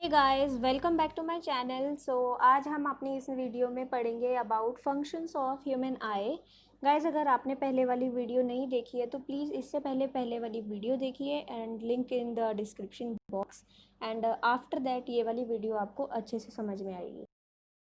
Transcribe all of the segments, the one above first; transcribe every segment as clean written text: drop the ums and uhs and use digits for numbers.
Guys, welcome back to my channel. आज हम अपनी इस वीडियो में पढ़ेंगे about functions of human eye. Guys, अगर आपने पहले वाली वीडियो नहीं देखी है तो प्लीज़ इससे पहले वाली वीडियो देखिए and link in the description box. And after that ये वाली वीडियो आपको अच्छे से समझ में आएगी।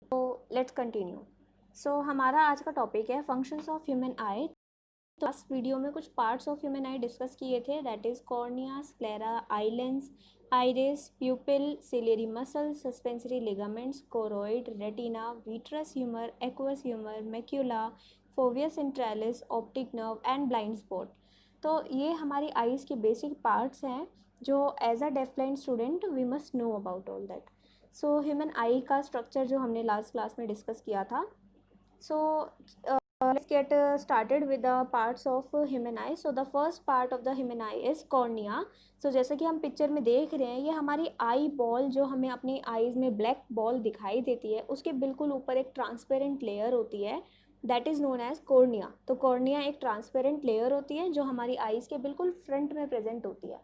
तो लेट्स कंटिन्यू। हमारा आज का टॉपिक है फंक्शंस ऑफ ह्यूमन आई। तो लास्ट वीडियो में कुछ parts of human eye discuss किए थे, that is cornea, sclera, eye lens, iris, pupil, ciliary muscle, suspensory ligaments, choroid, retina, vitreous humour, aqueous humour, macula, fovea centralis, optic nerve and blind spot. तो ये हमारी eyes के basic parts हैं जो as a deaf blind student we must know about all that. Human eye का structure जो हमने last class में डिस्कस किया था। सो let's get started with the parts of human eye. So the first part of the human eye is cornea. जैसे कि हम picture में देख रहे हैं, ये हमारी आई बॉल जो हमें अपनी आईज में ब्लैक बॉल दिखाई देती है, उसके बिल्कुल ऊपर एक ट्रांसपेरेंट लेयर होती है, that is known as cornea. तो कॉर्निया एक ट्रांसपेरेंट लेयर होती है जो हमारी आईज के बिल्कुल फ्रंट में प्रेजेंट होती है।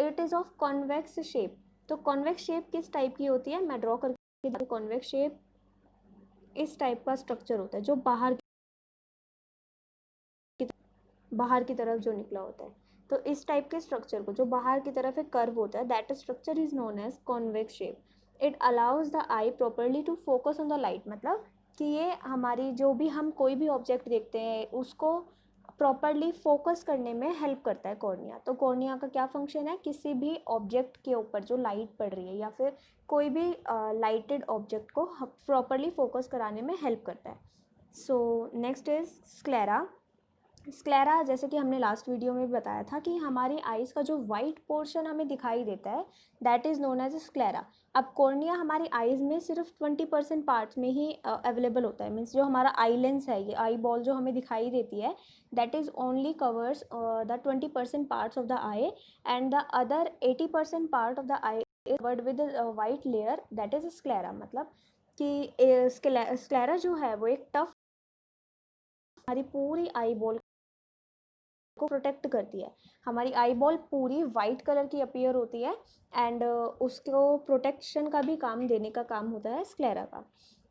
It is of convex shape. तो कॉन्वेक्स शेप किस टाइप की होती है, मैं ड्रॉ करके, कॉन्वेक्स शेप इस टाइप का स्ट्रक्चर होता है जो बाहर की तरफ जो निकला होता है। तो इस टाइप के स्ट्रक्चर को जो बाहर की तरफ एक कर्व होता है, that structure is known as convex shape. It allows the eye properly to focus on the light. मतलब कि ये हमारी जो भी हम कोई भी ऑब्जेक्ट देखते हैं उसको प्रॉपरली फोकस करने में हेल्प करता है कॉर्निया। तो कॉर्निया का क्या फंक्शन है, किसी भी ऑब्जेक्ट के ऊपर जो लाइट पड़ रही है या फिर कोई भी लाइटेड ऑब्जेक्ट को प्रॉपरली फोकस कराने में हेल्प करता है। Next is sclera. स्क्लेरा, जैसे कि हमने लास्ट वीडियो में भी बताया था कि हमारी आइज़ का जो वाइट पोर्शन हमें दिखाई देता है, that is known as sclera. अब कॉर्निया हमारी आइज़ में सिर्फ 20% पार्ट्स में ही अवेलेबल होता है। मीन्स जो हमारा आई लेंस है, ये आई बॉल जो हमें दिखाई देती है, that is only covers the 20% parts of the I, and the other 80% part of the I is covered with white layer, that is sclera. मतलब कि स्क्लेरा जो है वो एक टफ हमारी पूरी आई बॉल को प्रोटेक्ट करती है। हमारी आई बॉल पूरी वाइट कलर की अपीयर होती है एंड उसको प्रोटेक्शन का भी काम देने का काम होता है स्क्लेरा का।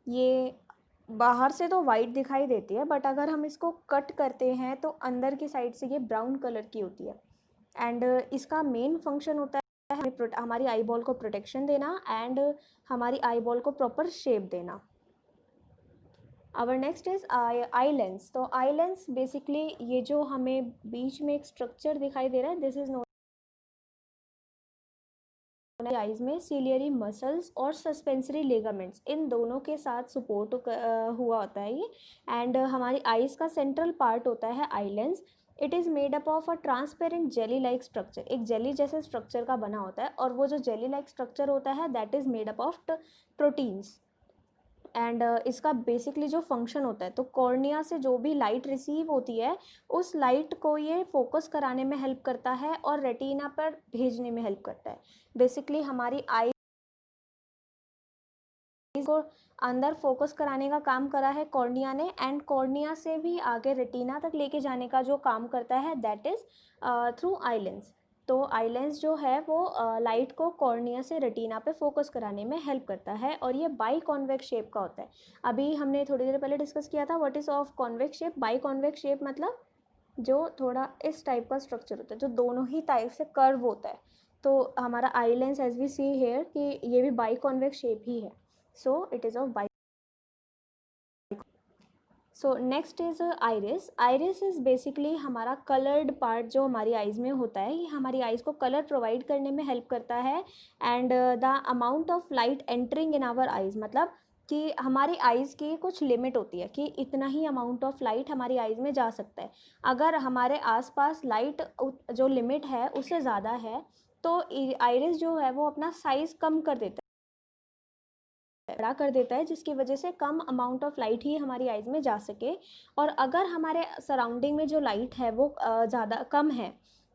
ये बाहर से तो वाइट दिखाई देती है, बट अगर हम इसको कट करते हैं तो अंदर की साइड से ये ब्राउन कलर की होती है। एंड इसका मेन फंक्शन होता है हमारी आई बॉल को प्रोटेक्शन देना एंड हमारी आई बॉल को प्रॉपर शेप देना। Our next is eye lens. तो आई लेंस बेसिकली ये जो हमें बीच में एक स्ट्रक्चर दिखाई दे रहा है, दिस इज नोन आइज में सिलियरी मसल्स और सस्पेंसरी लिगामेंट्स, इन दोनों के साथ सपोर्ट हुआ होता है ये। एंड हमारी आइज का सेंट्रल पार्ट होता है eye lens. It is made up of a transparent jelly like structure. एक जेली जैसे स्ट्रक्चर का बना होता है, और वो जो जेली लाइक स्ट्रक्चर होता है that is made up of proteins. And इसका बेसिकली जो फंक्शन होता है, तो कॉर्निया से जो भी लाइट रिसीव होती है उस लाइट को ये फोकस कराने में हेल्प करता है और रेटिना पर भेजने में हेल्प करता है। बेसिकली हमारी आई को अंदर फोकस कराने का काम करा है कॉर्निया ने, एंड कॉर्निया से भी आगे रेटिना तक लेके जाने का जो काम करता है that is through I lens. तो आई लेंस जो है वो लाइट को कॉर्निया से रेटिना पे फोकस कराने में हेल्प करता है, और ये बाई कॉन्वेक्स शेप का होता है। अभी हमने थोड़ी देर पहले डिस्कस किया था what is of convex shape. By convex shape मतलब जो थोड़ा इस टाइप का स्ट्रक्चर होता है, जो दोनों ही टाइप से कर्व होता है। तो हमारा eye lens as we see here कि ये भी बाई कॉन्वेक्स शेप ही है। So it is of bi. So next is iris. Iris is basically हमारा कलर्ड पार्ट जो हमारी आइज में होता है। ये हमारी आइज को कलर प्रोवाइड करने में हेल्प करता है, and the amount of light entering in our eyes, मतलब कि हमारी आइज़ की कुछ लिमिट होती है कि इतना ही अमाउंट ऑफ लाइट हमारी आइज़ में जा सकता है। अगर हमारे आसपास लाइट जो लिमिट है उससे ज़्यादा है तो आइरिस जो है वो अपना साइज़ कम कर देता है, बड़ा कर देता है, जिसकी वजह से कम अमाउंट ऑफ लाइट ही हमारी आइज़ में जा सके। और अगर हमारे सराउंडिंग में जो लाइट है वो ज़्यादा कम है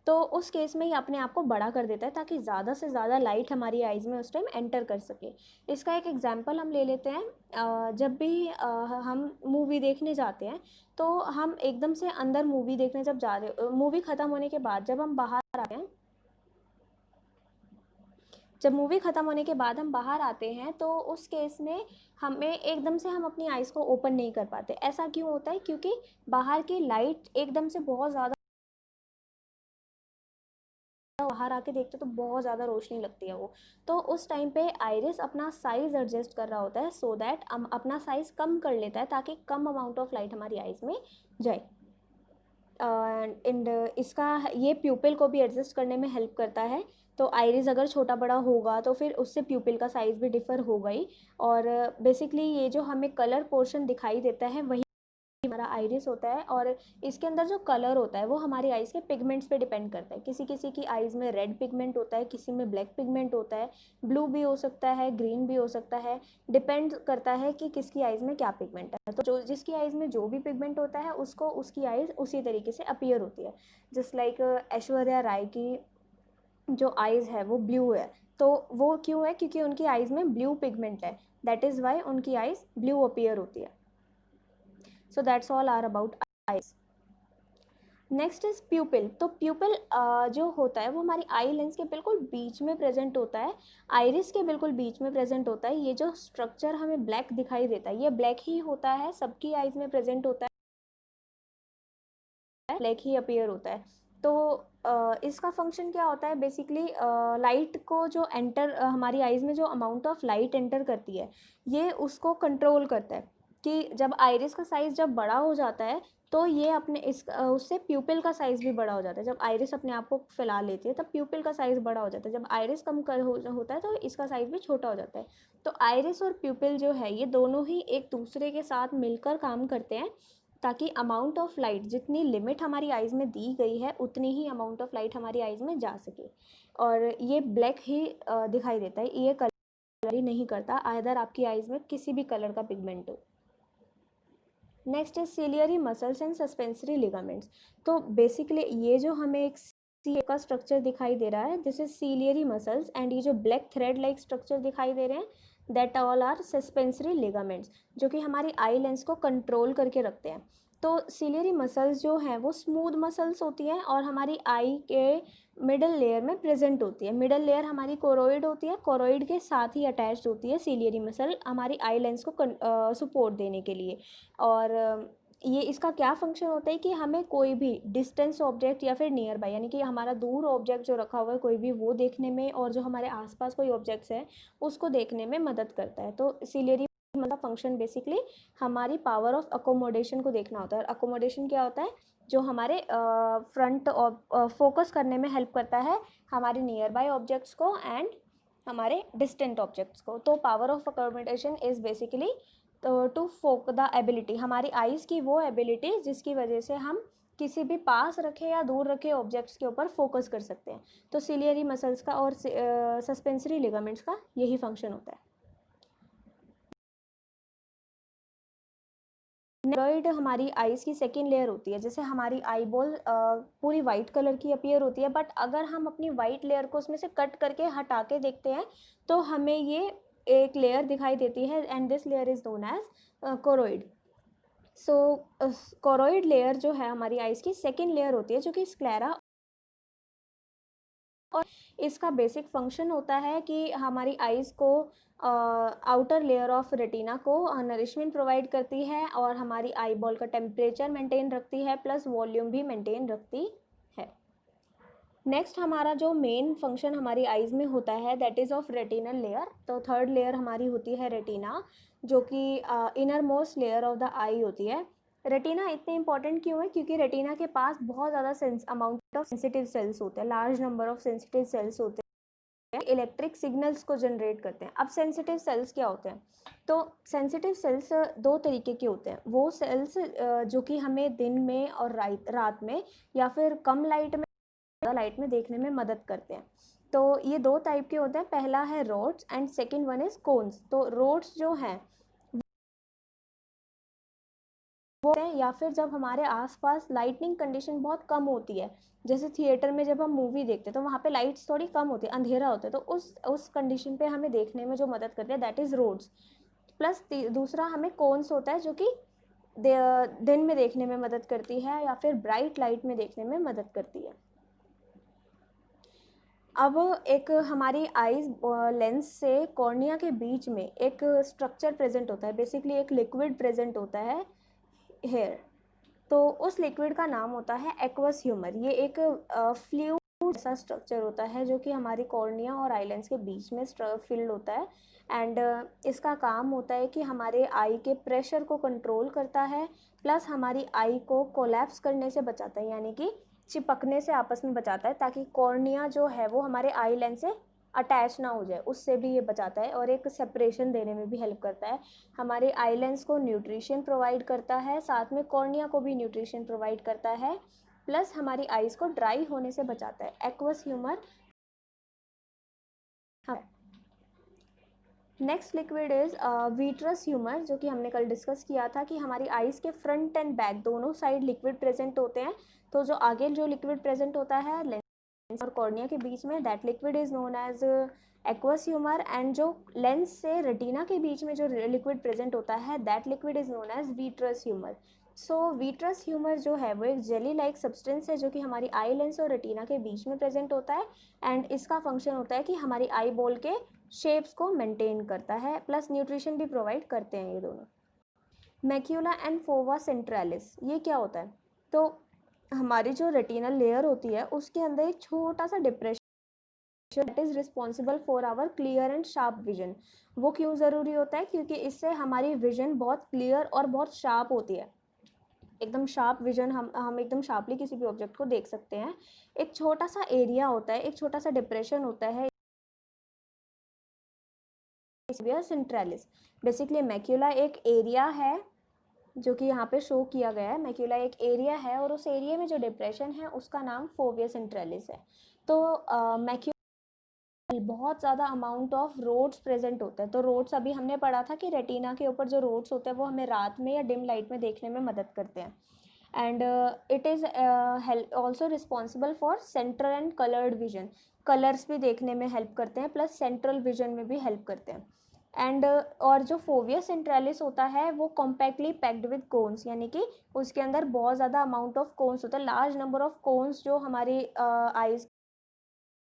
तो उस केस में ये अपने आप को बड़ा कर देता है ताकि ज़्यादा से ज़्यादा लाइट हमारी आइज़ में उस टाइम एंटर कर सके। इसका एक एग्जांपल हम ले लेते हैं। जब भी हम मूवी देखने जाते हैं तो हम एकदम से अंदर मूवी देखने जब जा रहे, मूवी ख़त्म होने के बाद जब हम बाहर आते हैं, जब मूवी ख़त्म होने के बाद हम बाहर आते हैं तो उस केस में हमें एकदम से हम अपनी आइज़ को ओपन नहीं कर पाते। ऐसा क्यों होता है? क्योंकि बाहर की लाइट एकदम से बहुत ज़्यादा, बाहर आके देखते तो बहुत ज़्यादा रोशनी लगती है वो, तो उस टाइम पे आइरिस अपना साइज़ एडजस्ट कर रहा होता है सो दैट हम अपना साइज़ कम कर लेता है ताकि कम अमाउंट ऑफ लाइट हमारी आइज़ में जाए। एंड इसका ये प्यूपिल को भी एडजस्ट करने में हेल्प करता है। तो आइरिस अगर छोटा बड़ा होगा तो फिर उससे प्यूपिल का साइज़ भी डिफ़र होगा ही। और बेसिकली ये जो हमें कलर पोर्शन दिखाई देता है वही हमारा आइरिस होता है। और इसके अंदर जो कलर होता है वो हमारी आइज़ के पिगमेंट्स पे डिपेंड करता है। किसी किसी की आइज़ में रेड पिगमेंट होता है, किसी में ब्लैक पिगमेंट होता है, ब्लू भी हो सकता है, ग्रीन भी हो सकता है, डिपेंड करता है कि किसकी आइज़ में क्या पिगमेंट है। तो जो जिसकी आइज़ में जो भी पिगमेंट होता है उसको उसकी आइज़ उसी तरीके से अपीयर होती है। जस्ट लाइक ऐश्वर्या राय की जो आइज़ है वो ब्लू है, तो वो क्यों है? क्योंकि उनकी आइज़ में ब्लू पिगमेंट है, दैट इज़ वाई उनकी आइज़ ब्लू अपीयर होती है। So that's all are about eyes. Next is pupil. तो प्यूपिल जो होता है वो हमारी आई लेंस के बिल्कुल बीच में प्रेजेंट होता है, आइरिस के बिल्कुल बीच में प्रेजेंट होता है। ये जो स्ट्रक्चर हमें ब्लैक दिखाई देता है ये ब्लैक ही होता है, सबकी आइज़ में प्रेजेंट होता है, ब्लैक ही अपीयर होता है। तो इसका फंक्शन क्या होता है? बेसिकली लाइट को जो एंटर हमारी आइज़ में जो अमाउंट ऑफ लाइट एंटर करती है ये उसको कंट्रोल करता है कि जब आइरिस का साइज़ जब बड़ा हो जाता है तो ये अपने उससे प्यूपिल का साइज़ भी बड़ा हो जाता है। जब आइरिस अपने आप को फैला लेती है तब प्यूपिल का साइज़ बड़ा हो जाता है, जब आइरिस कम कर होता है तो इसका साइज़ भी छोटा हो जाता है। तो आइरिस और प्यूपिल जो है ये दोनों ही एक दूसरे के साथ मिलकर काम करते हैं ताकि अमाउंट ऑफ लाइट, जितनी लिमिट हमारी आइज़ में दी गई है उतनी ही अमाउंट ऑफ लाइट हमारी आइज़ में जा सके। और ये ब्लैक ही दिखाई देता है, ये कलर ही नहीं करता आइदर आपकी आइज़ में किसी भी कलर का पिगमेंट हो। Next is ciliary muscles and suspensory ligaments. तो बेसिकली ये जो हमें एक सी का स्ट्रक्चर दिखाई दे रहा है this is ciliary muscles, and ये जो ब्लैक थ्रेड लाइक स्ट्रक्चर दिखाई दे रहे हैं that all are suspensory ligaments, जो कि हमारी आई लेंस को कंट्रोल करके रखते हैं। तो सीलियरी मसल्स जो हैं वो स्मूथ मसल्स होती हैं और हमारी आई के मिडल लेयर में प्रेजेंट होती है। मिडल लेयर हमारी कोरोइड होती है, कोरोइड के साथ ही अटैच्ड होती है सीलियरी मसल हमारी आई लेंस को सपोर्ट देने के लिए। और ये इसका क्या फंक्शन होता है कि हमें कोई भी डिस्टेंस ऑब्जेक्ट या फिर नियर बाय यानी कि हमारा दूर ऑब्जेक्ट जो रखा हुआ है कोई भी वो देखने में, और जो हमारे आसपास कोई ऑब्जेक्ट्स है उसको देखने में मदद करता है। तो सिलेरी मतलब फंक्शन बेसिकली हमारी पावर ऑफ अकोमोडेशन को देखना होता है। और अकोमोडेशन क्या होता है? जो हमारे फ्रंट फोकस करने में हेल्प करता है हमारे नियर बाय ऑब्जेक्ट्स को एंड हमारे डिस्टेंट ऑब्जेक्ट्स को। तो power of accommodation is basically to focus the ability, हमारी आइज़ की वो एबिलिटी जिसकी वजह से हम किसी भी पास रखे या दूर रखे ऑब्जेक्ट्स के ऊपर फोकस कर सकते हैं। तो सिलियरी मसल्स का और सस्पेंसरी लिगामेंट्स का यही फंक्शन होता है। नेक्रोइड हमारी आइज़ की सेकेंड लेयर होती है। जैसे हमारी आई बॉल पूरी वाइट कलर की अपीयर होती है, बट अगर हम अपनी वाइट लेयर को उसमें से कट करके हटा के देखते हैं तो हमें ये एक लेयर दिखाई देती है and this layer is known as choroid. So choroid layer जो है हमारी आइज़ की सेकेंड लेयर होती है जो कि स्क्लेरा, और इसका बेसिक फंक्शन होता है कि हमारी आइज़ को आउटर लेयर ऑफ रेटिना को नरिशमेंट प्रोवाइड करती है और हमारी आई बॉल का टेम्परेचर मेंटेन रखती है प्लस वॉल्यूम भी मेंटेन रखती है। नेक्स्ट हमारा जो मेन फंक्शन हमारी आइज़ में होता है that is of retinal layer. तो थर्ड लेयर हमारी होती है रेटिना, जो कि innermost layer of the eye होती है। रेटिना इतने इंपॉर्टेंट क्यों है? क्योंकि रेटिना के पास बहुत ज़्यादा अमाउंट ऑफ सेंसिटिव सेल्स होते हैं, large number of sensitive sales होते हैं, इलेक्ट्रिक सिग्नल्स को जनरेट करते हैं। अब सेंसिटिव सेल्स क्या होते हैं? तो सेंसिटिव सेल्स दो तरीके के होते हैं। वो सेल्स जो कि हमें दिन में और रात में या फिर कम लाइट में देखने में मदद करते हैं। तो ये दो टाइप के होते हैं, पहला है rods and second one is cones. तो रोड्स जो हैं वो हैं या फिर जब हमारे आसपास लाइटनिंग कंडीशन बहुत कम होती है, जैसे थिएटर में जब हम मूवी देखते हैं तो वहाँ पे लाइट्स थोड़ी कम होती है, अंधेरा होता है, तो उस कंडीशन पे हमें देखने में जो मदद करते हैं दैट इज़ रोड्स। प्लस दूसरा हमें कोन्स होता है जो कि दिन में देखने में मदद करती है या फिर ब्राइट लाइट में देखने में मदद करती है। अब एक हमारी आईज लेंस से कॉर्निया के बीच में एक स्ट्रक्चर प्रेजेंट होता है, बेसिकली एक लिक्विड प्रेजेंट होता है हेयर। तो उस लिक्विड का नाम होता है एक्वस ह्यूमर। ये एक फ्लूइड ऐसा स्ट्रक्चर होता है जो कि हमारी कॉर्निया और आई लेंस के बीच में फिल्ड होता है। एंड इसका काम होता है कि हमारे आई के प्रेशर को कंट्रोल करता है, प्लस हमारी आई को कोलैप्स करने से बचाता है, यानी कि चिपकने से आपस में बचाता है, ताकि कॉर्निया जो है वो हमारे आई लेंस से अटैच ना हो जाए, उससे भी ये बचाता है। और एक सेपरेशन देने में भी हेल्प करता है। हमारे आई लेंस को न्यूट्रिशन प्रोवाइड करता है, साथ में कॉर्निया को भी न्यूट्रिशन प्रोवाइड करता है, प्लस हमारी आईज को ड्राई होने से बचाता है। Aqueous humour. हाँ, नेक्स्ट लिक्विड इज वीट्रस ह्यूमर, जो कि हमने कल डिस्कस किया था कि हमारी आईज के फ्रंट एंड बैक दोनों साइड लिक्विड प्रेजेंट होते हैं। तो जो आगे जो लिक्विड प्रेजेंट होता है लेंस और कॉर्निया के बीच में, that liquid is known as aqueous humour. And जो लेंस से रेटिना के बीच में जो लिक्विड प्रेजेंट होता है, that liquid is known as vitreous humour. So vitreous humour जो है वो एक जेली लाइक सब्सटेंस है जो कि हमारी आई लेंस और रेटिना के बीच में प्रेजेंट होता है। एंड इसका फंक्शन होता है कि हमारी आई बॉल के शेप्स को मेंटेन करता है, प्लस न्यूट्रिशन भी प्रोवाइड करते हैं ये दोनों। मैक्यूला एंड फोवा सेंट्रैलिस, ये क्या होता है? तो हमारी जो रेटिनल लेयर होती है उसके अंदर एक छोटा सा depression that is responsible for our clear and sharp vision. वो क्यों ज़रूरी होता है? क्योंकि इससे हमारी विजन बहुत क्लियर और बहुत शार्प होती है, एकदम शार्प विजन, हम एकदम शार्पली किसी भी ऑब्जेक्ट को देख सकते हैं। एक छोटा सा एरिया होता है, एक छोटा सा डिप्रेशन होता है सेंट्रैलिस। बेसिकली मैक्यूला एक एरिया है जो कि यहाँ पे शो किया गया है। मैक्यूला एक एरिया है और उस एरिया में जो डिप्रेशन है उसका नाम फोविया सेंट्रैलिस है। तो मैक्यूला बहुत ज़्यादा अमाउंट ऑफ रोड्स प्रेजेंट होते हैं। तो रोड्स अभी हमने पढ़ा था कि रेटिना के ऊपर जो रोड्स होते हैं वो हमें रात में या डिम लाइट में देखने में मदद करते हैं। And it is also responsible for central and coloured vision. Colours भी देखने में हेल्प करते हैं, प्लस सेंट्रल विजन में भी हेल्प करते हैं। एंड और जो फोविया सेंट्रैलिस होता है वो कॉम्पैक्टली पैक्ड विद कोन्स, यानी कि उसके अंदर बहुत ज़्यादा अमाउंट ऑफ कोन्स होता है, लार्ज नंबर ऑफ कोन्स जो हमारी आइज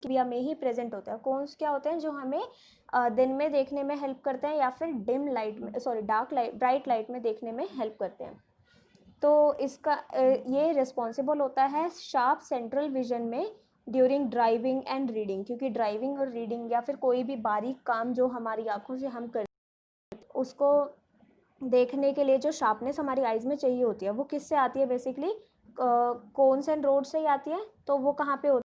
क्रिया में ही प्रेजेंट होता है। कोन्स क्या होते हैं? जो हमें दिन में देखने में हेल्प करते हैं या फिर डिम लाइट में, sorry dark light, bright light में देखने में हेल्प करते हैं। तो इसका ये रिस्पॉन्सिबल होता है शार्प सेंट्रल विजन में ड्यूरिंग ड्राइविंग एंड रीडिंग, क्योंकि ड्राइविंग और रीडिंग या फिर कोई भी बारीक काम जो हमारी आंखों से हम करते हैं उसको देखने के लिए जो शार्पनेस हमारी आइज में चाहिए होती है वो किससे आती है? बेसिकली कोन्स एंड रोड से ही आती है। तो वो कहाँ पे होती है?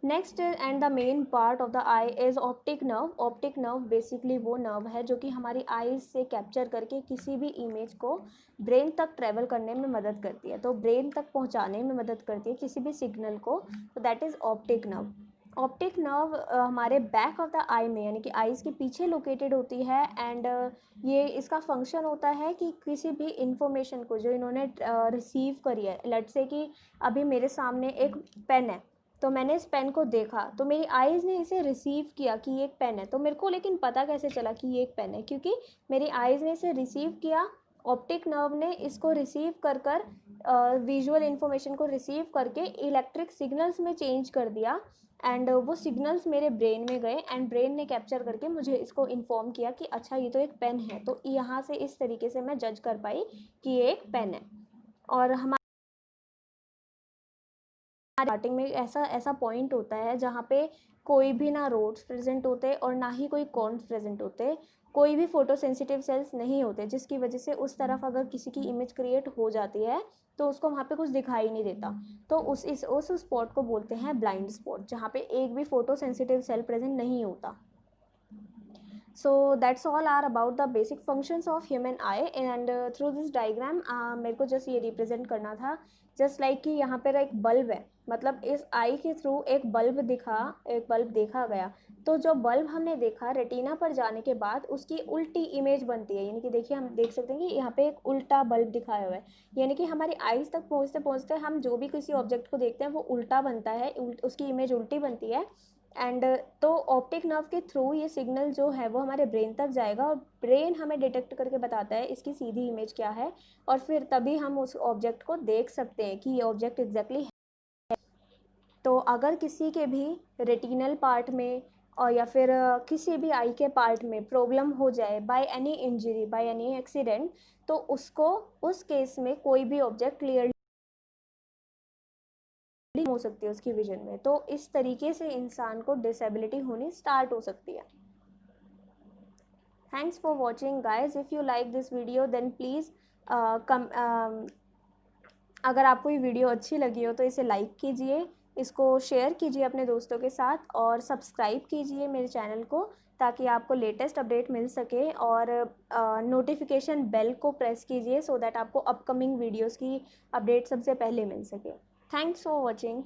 Next and the main part of the I is optic nerve. Optic nerve basically वो नर्व है जो कि हमारी आईज से कैप्चर करके किसी भी इमेज को ब्रेन तक ट्रेवल करने में मदद करती है, तो ब्रेन तक पहुंचाने में मदद करती है किसी भी सिग्नल को। तो that is optic nerve. Optic nerve हमारे बैक ऑफ द आई में, यानी कि आईज के पीछे लोकेटेड होती है। एंड ये इसका फंक्शन होता है कि किसी भी इंफॉर्मेशन को जो इन्होंने रिसीव करी है, लेट्स से कि अभी मेरे सामने एक पेन है, तो मैंने इस पेन को देखा, तो मेरी आईज़ ने इसे रिसीव किया कि ये एक पेन है। तो मेरे को लेकिन पता कैसे चला कि ये एक पेन है? क्योंकि मेरी आईज़ ने इसे रिसीव किया, ऑप्टिक नर्व ने इसको रिसीव कर कर विजुअल इन्फॉर्मेशन को रिसीव करके इलेक्ट्रिक सिग्नल्स में चेंज कर दिया। एंड वो सिग्नल्स मेरे ब्रेन में गए एंड ब्रेन ने कैप्चर करके मुझे इसको इन्फॉर्म किया कि अच्छा ये तो एक पेन है। तो यहाँ से इस तरीके से मैं जज कर पाई कि ये एक पेन है। और हमारे स्टार्टिंग में ऐसा ऐसा पॉइंट होता है जहाँ पे कोई भी ना रोड्स प्रेजेंट होते और ना ही कोई कॉर्न्स प्रेजेंट होते, कोई भी फोटो सेंसिटिव सेल्स नहीं होते, जिसकी वजह से उस तरफ अगर किसी की इमेज क्रिएट हो जाती है तो उसको वहाँ पे कुछ दिखाई नहीं देता। तो उस स्पॉट को बोलते हैं ब्लाइंड स्पॉट, जहाँ पे एक भी फोटो सेंसिटिव सेल प्रेजेंट नहीं होता। So that's all are about the basic functions of human eye। and through this diagram मेरे को जस्ट ये रिप्रेजेंट करना था, जस्ट लाइक कि यहाँ पर एक बल्ब है, मतलब इस आई के थ्रू एक बल्ब देखा गया। तो जो बल्ब हमने देखा रेटिना पर जाने के बाद उसकी उल्टी इमेज बनती है, यानी कि देखिए हम देख सकते हैं कि यहाँ पे एक उल्टा बल्ब दिखाया हुआ है, यानी कि हमारी आईज तक पहुँचते पहुँचते हम जो भी किसी ऑब्जेक्ट को देखते हैं वो उल्टा बनता है, उसकी इमेज उल्टी बनती है। एंड तो ऑप्टिक नर्व के थ्रू ये सिग्नल जो है वो हमारे ब्रेन तक जाएगा और ब्रेन हमें डिटेक्ट करके बताता है इसकी सीधी इमेज क्या है, और फिर तभी हम उस ऑब्जेक्ट को देख सकते हैं कि ये ऑब्जेक्ट एग्जैक्टली है। तो अगर किसी के भी रेटिनल पार्ट में और या फिर किसी भी आई के पार्ट में प्रॉब्लम हो जाए by any injury by any accident, तो उसको उस केस में कोई भी ऑब्जेक्ट क्लियरली हो सकती है उसकी विजन में। तो इस तरीके से इंसान को डिसेबिलिटी होनी स्टार्ट हो सकती है। Thanks for watching guys. If you like this video then please अगर आपको ये वीडियो अच्छी लगी हो तो इसे लाइक कीजिए, इसको शेयर कीजिए अपने दोस्तों के साथ और सब्सक्राइब कीजिए मेरे चैनल को, ताकि आपको लेटेस्ट अपडेट मिल सके, और नोटिफिकेशन बेल को प्रेस कीजिए सो दैट आपको अपकमिंग वीडियोस की अपडेट सबसे पहले मिल सके। Thanks for watching.